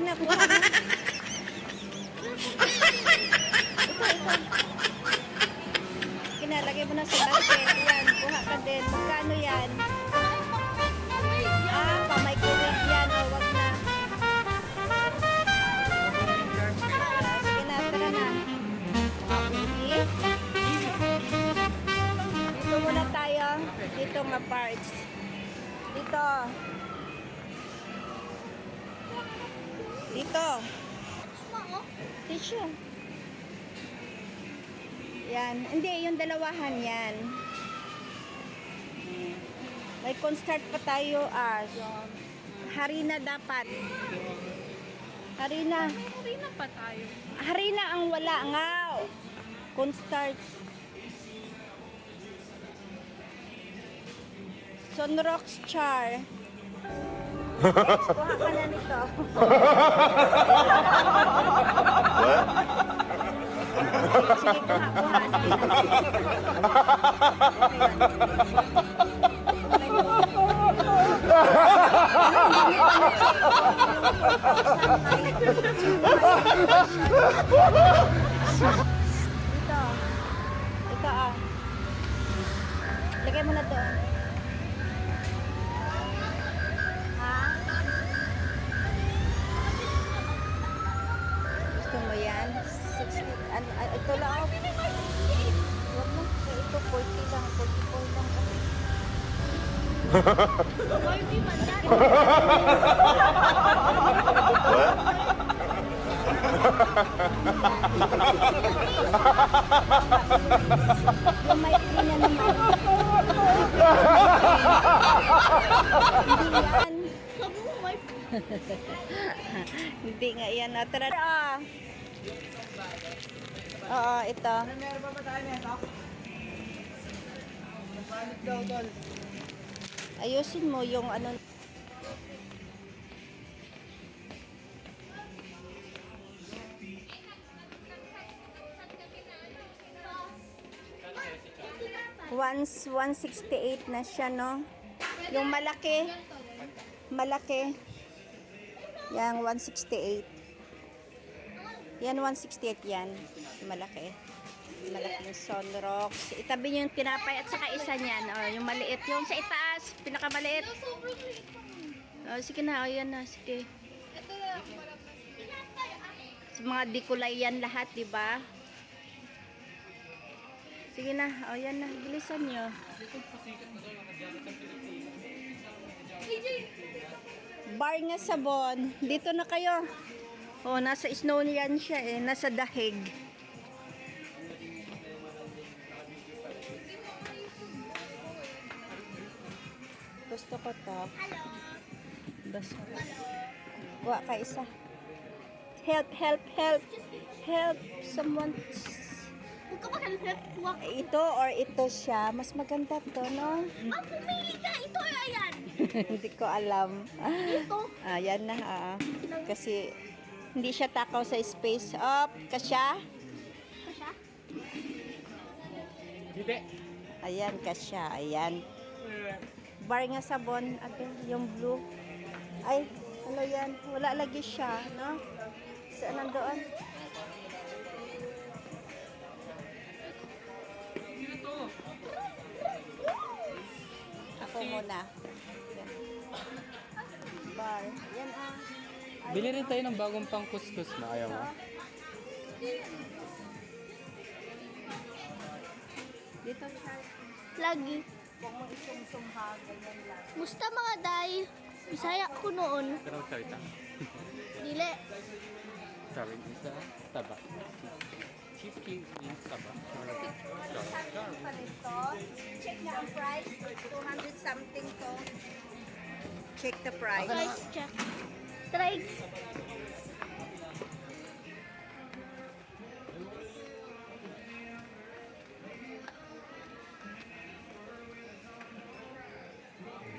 na, kuha na. Ito. Kinalagay mo na sa basket. Yan, kuha ka din. Magkano yan? Pa-microwave yan. O, wag na. Sige na, tara na. Okay. Dito muna tayo. Dito nga parts. Dito. Dito. Tissue. Yan. Hindi, yung dalawahan yan. May cornstarch pa tayo. Harina dapat. Harina. Harina pa tayo. Harina ang wala nga. Cornstarch. Sunrox char. Kuha ka na nito. Sige, kuha. Sige na. Ito lagay mo na doon. Gusto mo yan? 60. Ito lang. Huwag mo. Ito 40 lang. 44 lang. Yung may na naman. Hindi yan. Hindi nga yan. Tara. Oo, ito. Meron pa ba tayo nito? Palit daw, tol. Ayusin mo yung ano. Once 168 na siya, no? Yung malaki. Malaki. Yang 168. Yan 168 yan. Malaki. Malaking Sunrox. Itabi niyo yung tinapay at saka isa niyan. Oh, yung maliit. Yung sa itaas. Pinakamaliit. Oh, sige na. Oh, yan na. Sige. Sa mga dikulay yan lahat, di ba? Sige na. Oh, yan na. Bilisan niyo. Bar nga sabon. Dito na kayo. Oh, nasa snow yan siya eh. Nasa dahig. Gusto ko to. Basta. Kuha ka isa. Help. Help someone. Huwag ka mag-help. Ito or ito siya. Mas maganda to, no? Pumili ka. Ito ay ayan. Hindi ko alam. Ito. Yan na. Kasi hindi siya takaw sa space. Up. Kasya. Kasya? Hindi. Ayan, kasya. Ayan. Bar nga sabon. Yung blue. Ay, ano yan? Wala lagi siya, no? Saan nandoon? Ako muna. Yan. Bar. Yan Bili rin tayo ng bagong pang kuskus na ayaw mo. Dito siya. Lagi. Huwag mo isum-sum ha. Ganyan lang. Musta mga day? Bisaya ko noon. Pero salita. Dili. Sorry, isa taba. Cheap means taba. Something pa nito. Check na ang price. 200 something to. Check the price. Price check. Try.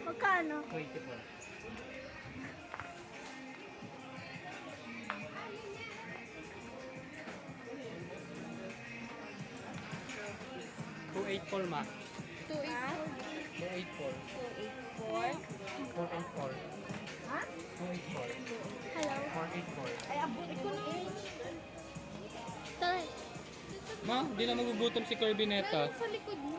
Magkano? 24. $284 ma. 284. 284. 484. Ha? 284. Hello. 484. Ay, abot ko na age. Tara. Ma, di na magugutom si Kirby neta. Sa likod mo.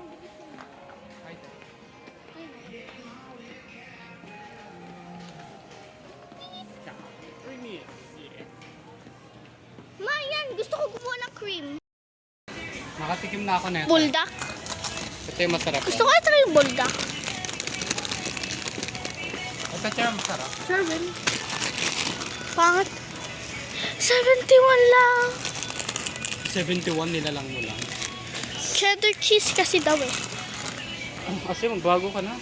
Ma, yan. Gusto ko kumuha ng cream. Nakatikim na ako neta. Buldak. Ito yung masarap. Gusto ko ito yung buldak. Ito siya masarap. 7. Pangat. 71 lang. 71 nilalang mo lang. Cheddar cheese kasi daw eh. Kasi magbago ka na.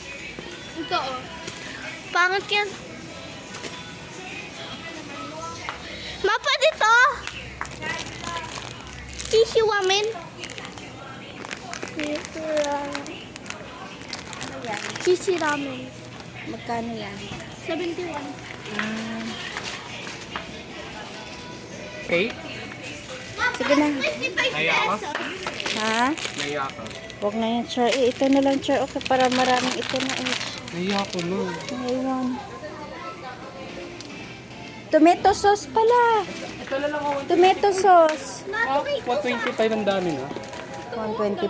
Ito oh. Pangat yan. Mapa dito. Cheesy ramen. Ano yan? Cheesy ramen. Magkano yan? 71. Okay? Sige na. Naya ka? Ha? Naya ka. Huwag na yan, Char. Ito na lang, Char. Okay, para maraming ito na age. Naya ko no. Ngayon. Tomato sauce pala. Ito na lang ako. Tomato sauce. Ah, 125 ang dami na. 125.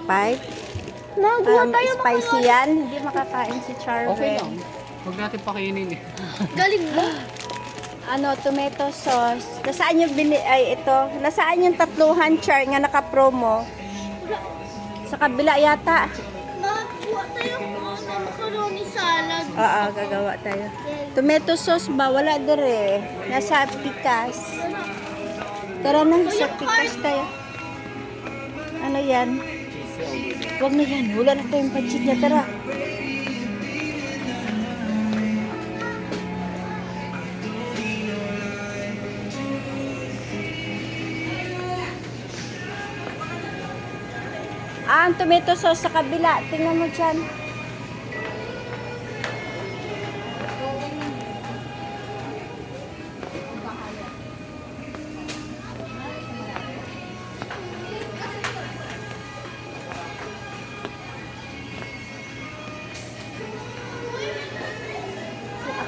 Nagawa tayo Spicy yan. Hindi makakain si Charvel. Okay lang. Huwag natin pakainin eh. Galing mo. Ano, tomato sauce. Nasaan yung ito. Nasaan yung tatluhan, Char, nga naka-promo? Sa kabila yata. Nagawa tayo ng macaroni salad. Oo, gagawa tayo. Tomato sauce ba? Wala dire. Nasa Pikas. Tara na, sa Pikas tayo. Ano yan? Huwag na yan. Wala na tayong pancit niya. Tara. Ang tomato sauce sa kabila. Tingnan mo dyan.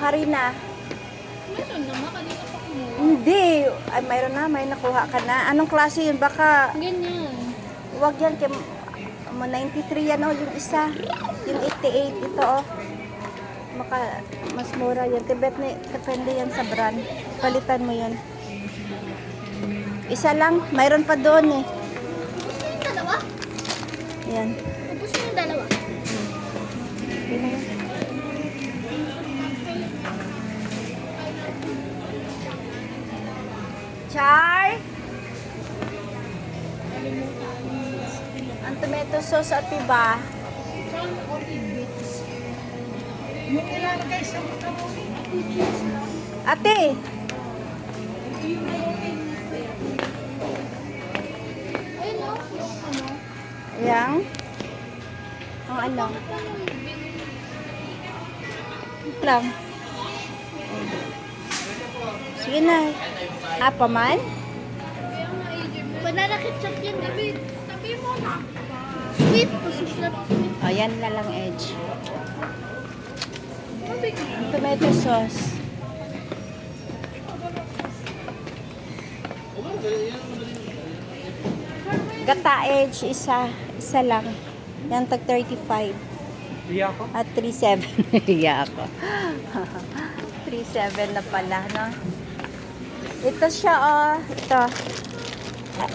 Harina. Meron naman, kanina pa kumuha. Hindi. Ay, mayroon na. May nakuha ka na. Anong klase yun? Baka, Ganyan. wag yan. 93 yan oh, yung isa. Yung 88, ito oh. Mas mura yan. Depende yan sa brand. Palitan mo yun. Isa lang. Mayroon pa doon eh. Ubus mo yung dalawa? Yan. Ubus mo yung dalawa? Yun na yan. Char! Ang tomato sauce at iba. Yung ilalagay sa macaroni. Ate! Ayun o, yung ano. Yang? Ang ano? Lang. Sige na. Apa man? Banana ketchup yan, David. Tabi mo na. Sweet. Masuslap sweet. O, yan na lang edge. Mabig. Tomato sauce. Gata edge, isa. Isa lang. Yan, tag 35. Iya ko. At 37. Iya ako. 37 na pala, no? Ito siya, oh. Ito.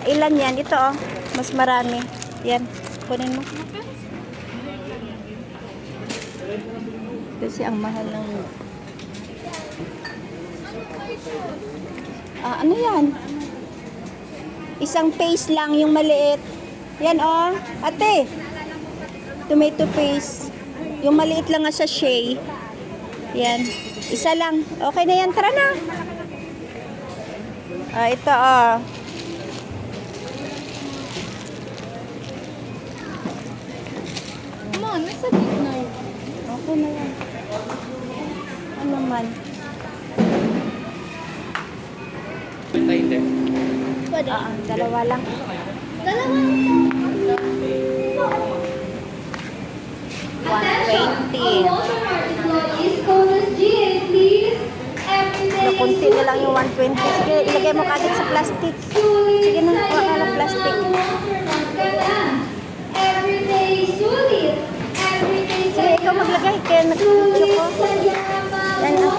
Ilan yan? Ito, oh. Mas marami. Yan. Kunin mo. Kasi ang mahal ng... ano yan? Isang paste lang, yung maliit. Yan, oh. Ate. Tomato paste. Yung maliit lang nga sa sachet. Yan. Isa lang. Okay na yan. Tara na. Ito, oh. Ma, nasa gitna yun. Okay na yan. Ano man. Basta hindi. Pwede. Dalawa lang. Dalawa. 120. Employees, bonus GA, please. Every day. Naku, Kunti na lang yung 120. Sige, ilagay mo kagad sa plastic. Sige na, kuha ka ng plastic. Sige, ikaw maglagay. Kaya nag-video ko.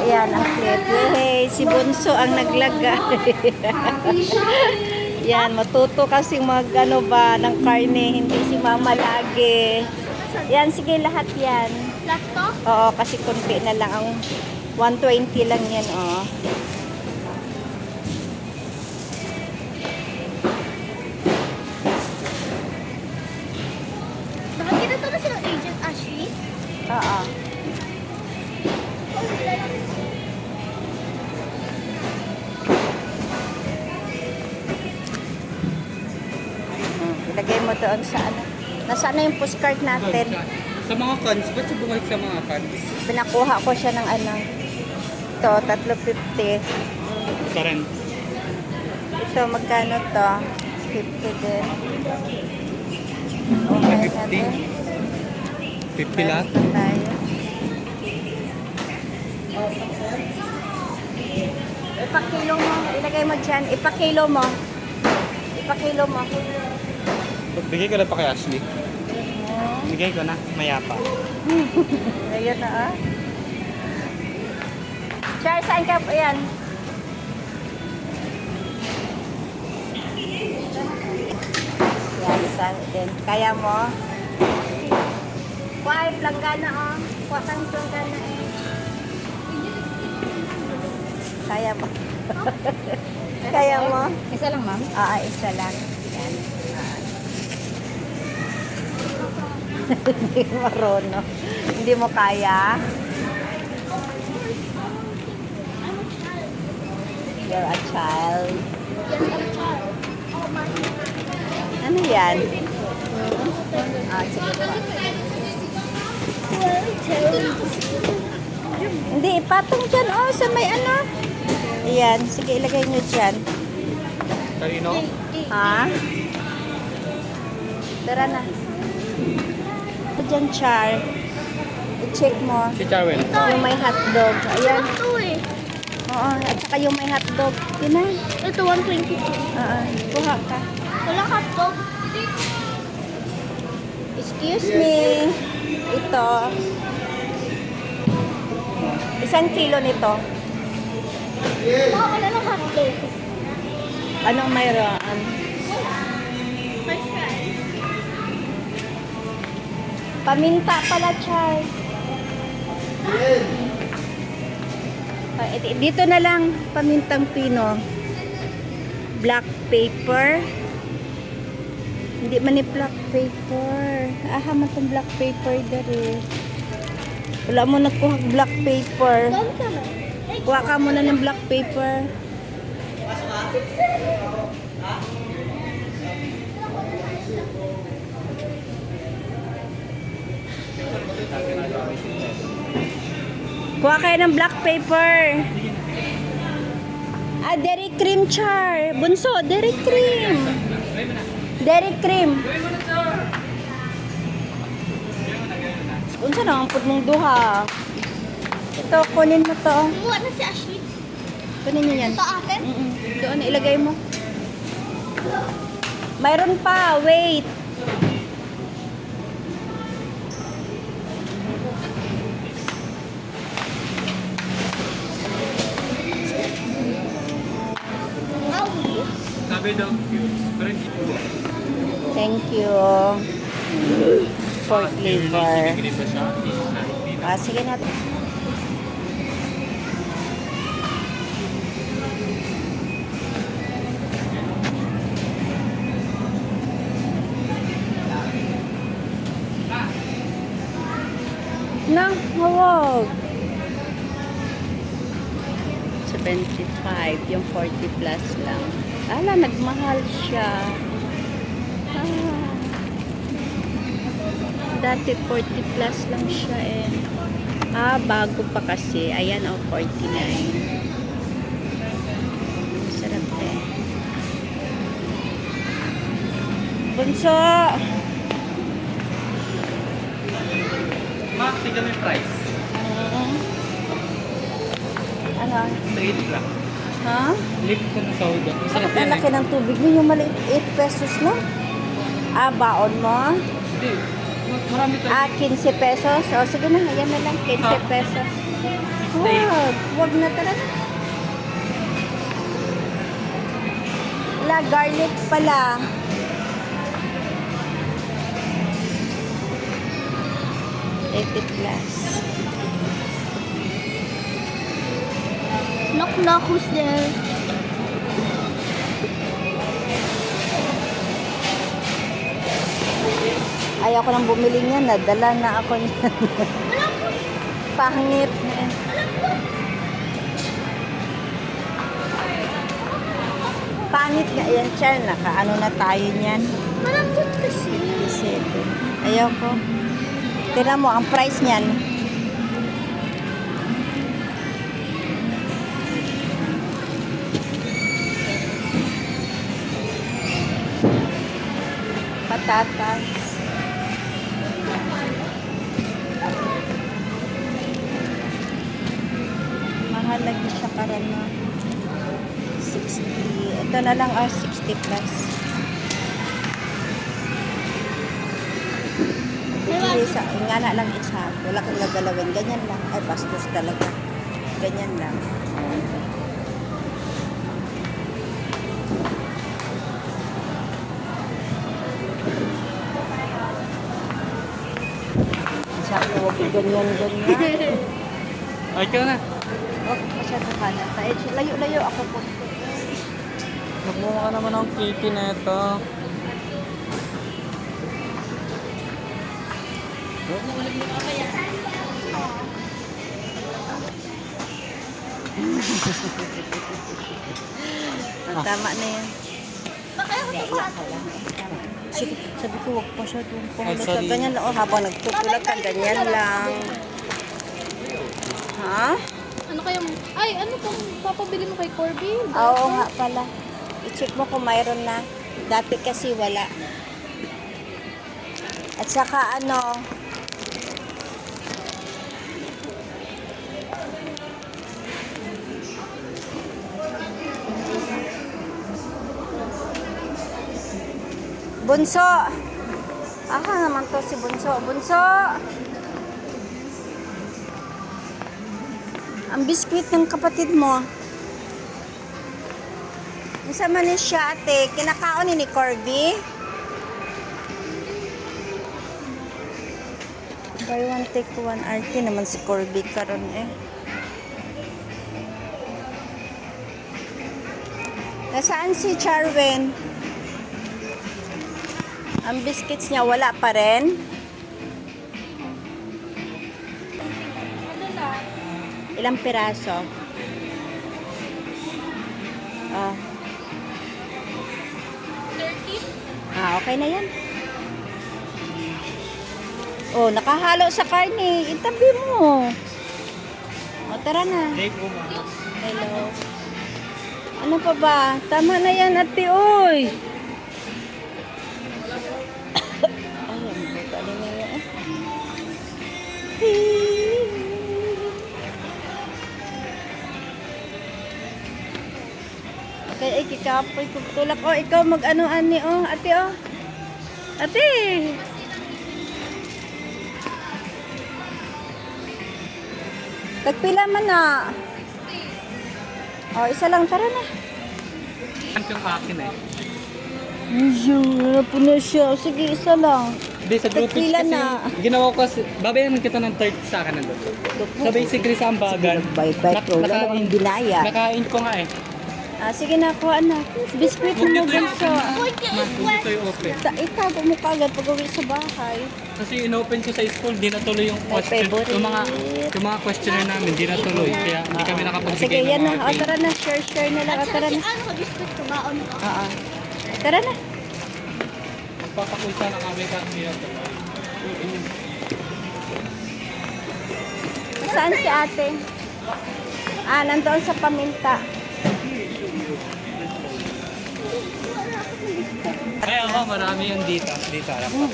Yan ang clip. Yay, si Bunso ang naglagay. Yan, matuto kasi mag ano ba ng karne, hindi si mama lagi. Yan, sige lahat yan. Lahat to? Oo, kasi konti na lang ang 120 lang yan, oh. Nakakita to na silang agent, Ashley. Oo. Ilagay mo doon sa ano. Nasaan na yung postcard natin? Sa mga cans, ba't siya bumalik sa mga cans? Pinakuha ko siya ng ano. Ito, 350. Isa rin. Ito, magkano to? 50 din. Okay, 50. natin. 50 lahat? Meron pa tayo. Ipakilo mo. Ilagay mo dyan. Ipakilo mo. Ipakilo mo. Bigay ko na pa kay Ashley. Bigay ko na, mayapa. Ayun na ah. Char, saan ka? Ayan. Yan, isa din. Kaya mo? Kuha, planggana oh. Kuha kang planggana eh. Kaya mo? Kaya mo? Isa lang, ma'am. Isa lang. Yan. Hindi mo marunong. Hindi mo kaya? You're a child. Ano yan? Sige po. Hindi, ipatong dyan. Oh, sa may ano. Ayan. Sige, ilagay nyo dyan. Karino? Ha? Tara na. Ito dyan, Char. I-check mo. Si Charwell. Yung may hotdog. Ayan. Ito eh. Oo, at saka yung may hotdog. Yun na. Ito, 120. Kuha ka. Wala hotdog. Excuse me. Ito. 1 kilo nito. Baka wala ng hotdog. Anong mayroon? French fries. Paminta pala, Char. Dito na lang, pamintang pino. Black paper. Hindi man ni black paper. Man itong black paper dari. Wala mo nagkuha black paper. Doon ka na. Kuha ka muna ng black paper. Kuha kayo ng black paper. Dairy cream, Char. Bunso, dairy cream. Dairy cream. Bunso na ang pud mong duha. Ito, kunin mo to. Kumuha na si Ashley. Kunin niyo yan. Ito akin. Doon, ilagay mo. Mayroon pa, wait. Sabi daw, pero hindi po. Thank you. Pork liver. Pinigilid ba siya? Sige na. Na, huwag. 75, yung 40 plus lang. Nagmahal siya. Dati 40 plus lang siya eh. Bago pa kasi. Ayan, 49. Sarap eh. Bunso! Ma, tignan mo yung price. Ano? 3 lang. Ha? Lift ko na soda. Masarap Ang yan laki ng tubig mo, yung maliit 8 pesos lang. Ah, baon mo? Hindi. Marami tayo. Ah, 15 pesos. O, sige na, ayan na lang, 15 pesos. Wag na talaga. Wala, garlic pala. $80+. Knock knock, who's there? Ayaw ko nang bumili niyan. Nadala na ako niyan. Pangit. Pangit nga yan, Char. Nakaano na tayo niyan. Malambot kasi. 7. Ayaw ko. Tira mo, ang price niyan. Patatas. Mahal lagi siya karama. 60. Ito na lang 60+. Bili sa, nga na lang isa. Wala kang gagalawin. Ganyan lang. Ay, bastos talaga. Ganyan lang. Sabi ko, huwag ganyan. Ay, ikaw na. Huwag masyadong kanan. Layo-layo ako po. Nagmumukha ka naman ng kitty na ito. Tama na yan. Bakit ako Iyak ka lang. Tama. Sige, sabi ko, huwag masyadong Ay, pumunta. sorry. Ganyan lang. Oh, habang nagtutulog ka, ganyan lang. Ha? Ano kayong... Ay, ano pong papabili mo kay Corby? Oo nga pala. I-check mo kung mayroon na. Dati kasi wala. At saka ano, Bunso! Aka naman to si Bunso. Bunso! Ang biskwit ng kapatid mo. Isa man ni siya, ate. Kinakaon ni Corby. Buy one, take one. Arte naman si Corby karon eh. Nasaan si Charwin? Ang biscuits niya wala pa rin. Ano na? Ilang piraso? Ah, 30? okay na yan. Oh, nakahalo sa karne. Itabi mo. O, tara na. Take mo muna. Hello. Ano pa ba? Tama na yan, ate, oy. Ay, ang buta din na yan. Okay, ay, kikapoy, tutulak. Oh, ikaw mag-ano, ani, oh, ate, oh. Ate. Tagpila man na. Oh, isa lang, tara na. Ang yung akin eh. Ayun, harap na siya. Sige, isa lang. Hindi, sa group Tagpila kasi, na. ginawa ko kasi, babayaran kita ng 30 sa akin nandun. So basically sa ambagan, Bye-bye, wala namang binaya. nakain ko nga eh. Ah, sige na, kuha na. Biskuit mo Huwag nyo bunso. ito yung open. Itago mo kagad pag uwi sa bahay. Kasi in-open ko sa school, di natuloy yung My question. favorite. Yung mga questionnaire namin, di natuloy. Kaya hindi kami nakapagbigay Sige, ng yan na. mga O, grade. tara na. Share na lang. O, tara na. Ano ka biscuit ko baon ko? Oo. Tara na. Magpapakulsa na kami kasi yun. Saan si ate? Ah, nandoon sa paminta. Kaya ako, marami yung dito. Dito, alam ko.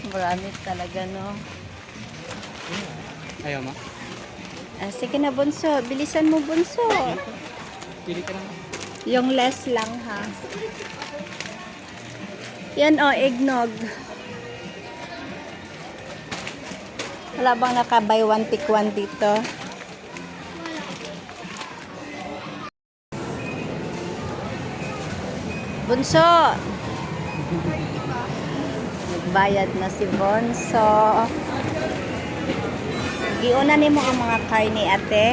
Marami talaga, no? Ayaw mo? Sige na, bunso. Bilisan mo, bunso. Pili ka lang. Yung less lang, ha? Yan, eggnog. Wala bang naka-buy one take one dito? Bunso! Nagbayad na si Bunso. Giuna nimo ang mga karne, ate.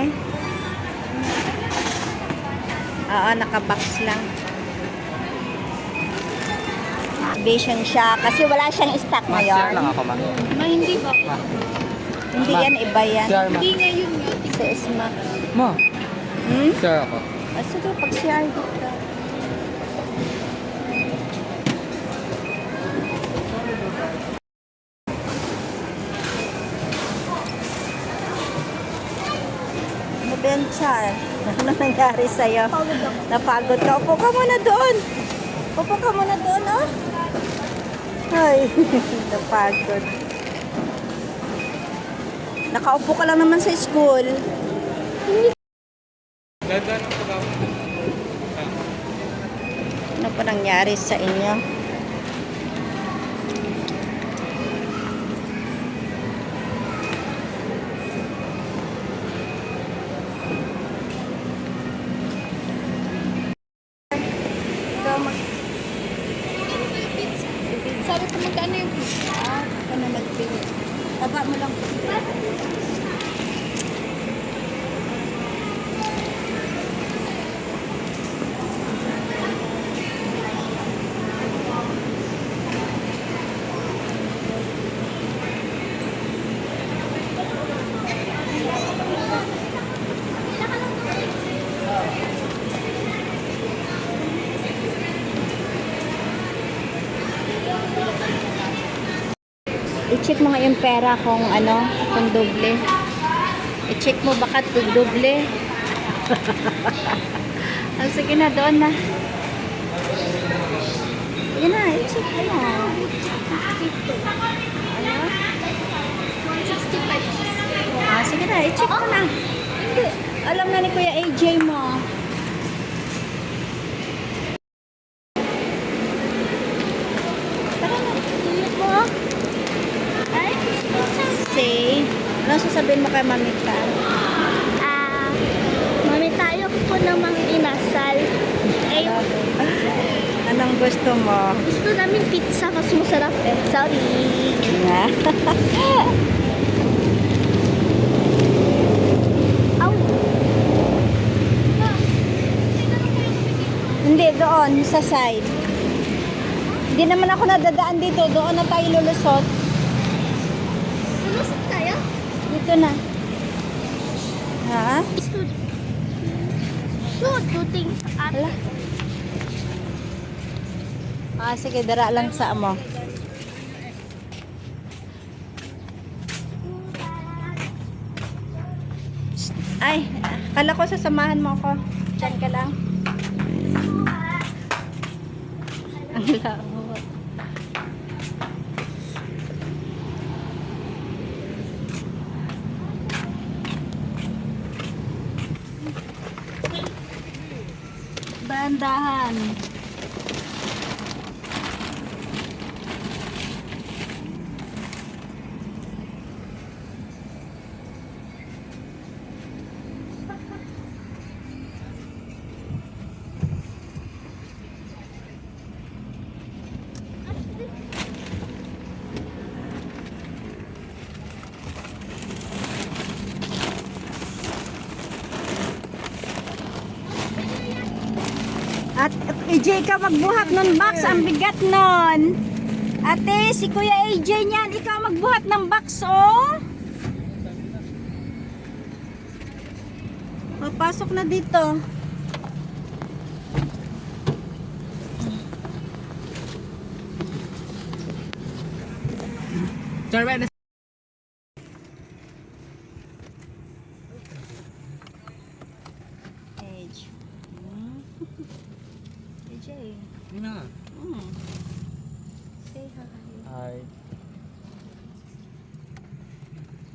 Oo, naka-box lang. Vision siya kasi wala siyang stock Ma, share ngayon. lang ako, ma. Ma, hindi ba? Ma. Hindi yan, iba yan. Share, ma. Hindi ngayon nga. Sa Isma. Ma, Hmm? share ako. Sige, pag-share dito. Ano ba yan, Char? Ano nangyari sa'yo? Napagod ka. Upo ka muna doon. Upo ka muna doon, oh. Ay, napagod. Nakaupo ka lang naman sa school. Ganda ng pagawa. Ano pa nangyari sa inyo? Ikaw Sabi ko magkano yung pizza? Ako na magpili. Baba mo lang. I-check mo nga yung pera kung ano, kung doble. I-check mo baka doble. Sige na, doon na. Yan na, i-check mo. Ano? 165. Sige na, i-check mo na. Hindi. Alam na ni Kuya AJ mo. Tara na. Tulog mo? Ay, Say, ano sasabihin mo kay Mamita? mami tayo po namang inasal. Eh, Anong gusto mo? gusto namin pizza mas masarap eh. Sorry. Nga. Aw. Hindi, doon, sa side. Hindi naman ako nadadaan dito. Doon na tayo lulusot. Lulusot tayo? Dito na. Ha? Tuting ate. Sige, dara lang sa mo. Ay, kala ko sasamahan mo ako. Diyan ka lang. Ang lawak. Bandahan. At AJ ka magbuhat ng box, ang bigat nun. Ate, si Kuya AJ niyan, ikaw magbuhat ng box, oh. Papasok na dito. Charwen, AJ. AJ. Hindi na. Say hi. Hi.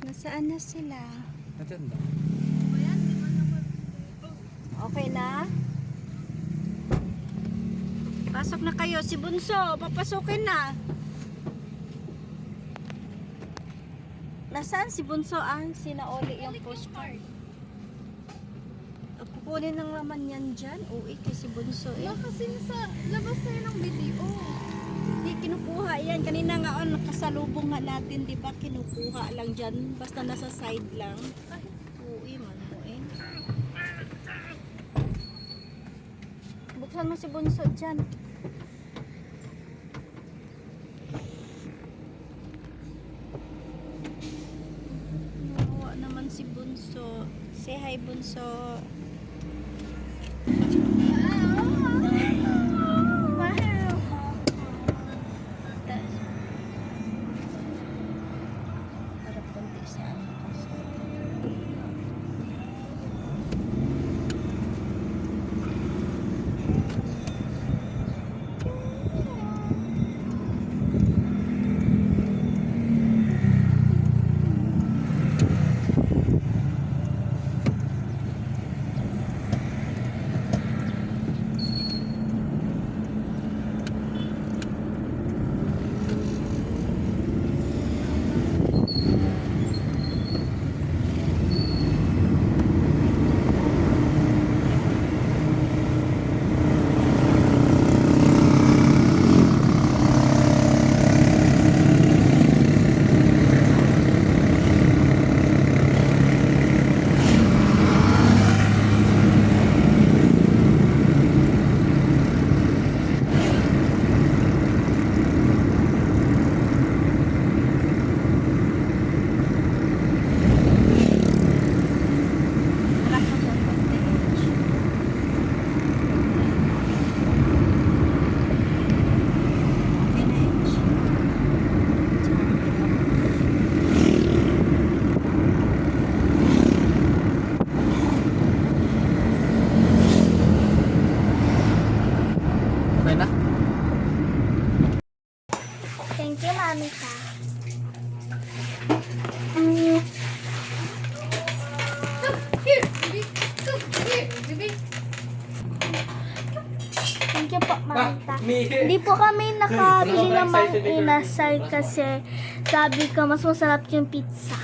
Nasaan na sila? Nandiyan ba? Okay na? Pasok na kayo. Si Bunso, papasukin na. Nasaan si Bunso? Sinauli yung postcard. Kukunin ng laman yan dyan. Uwi kay si Bunso eh. Kasi nasa labas na yun ang video. Hindi kinukuha yan. Kanina nga nakasalubong nga natin, di ba? Kinukuha lang dyan. Basta nasa side lang. Uwi man mo eh. Buksan mo si Bunso dyan. Nakuha naman si Bunso. Say hi, Bunso. Harap konti si ano kasi. Harap mo doon konti. Okay na Edge. Okay na? Thank you, Mami ka. Here, baby. Here, baby. Thank you po, Mami ka. Hindi po kami nakabili ng mga inasal kasi sabi ko mas masarap yung pizza.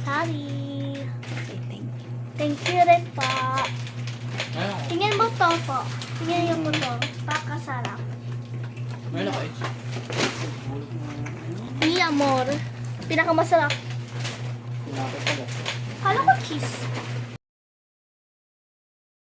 Sorry. Okay, thank you. Thank you rin po. Tingnan mo to po. Tingnan mo to. Pakasarap. Meron ako, Edge. Mi amor. Pinakamasarap. Pinakot ko. Kala ko cheese.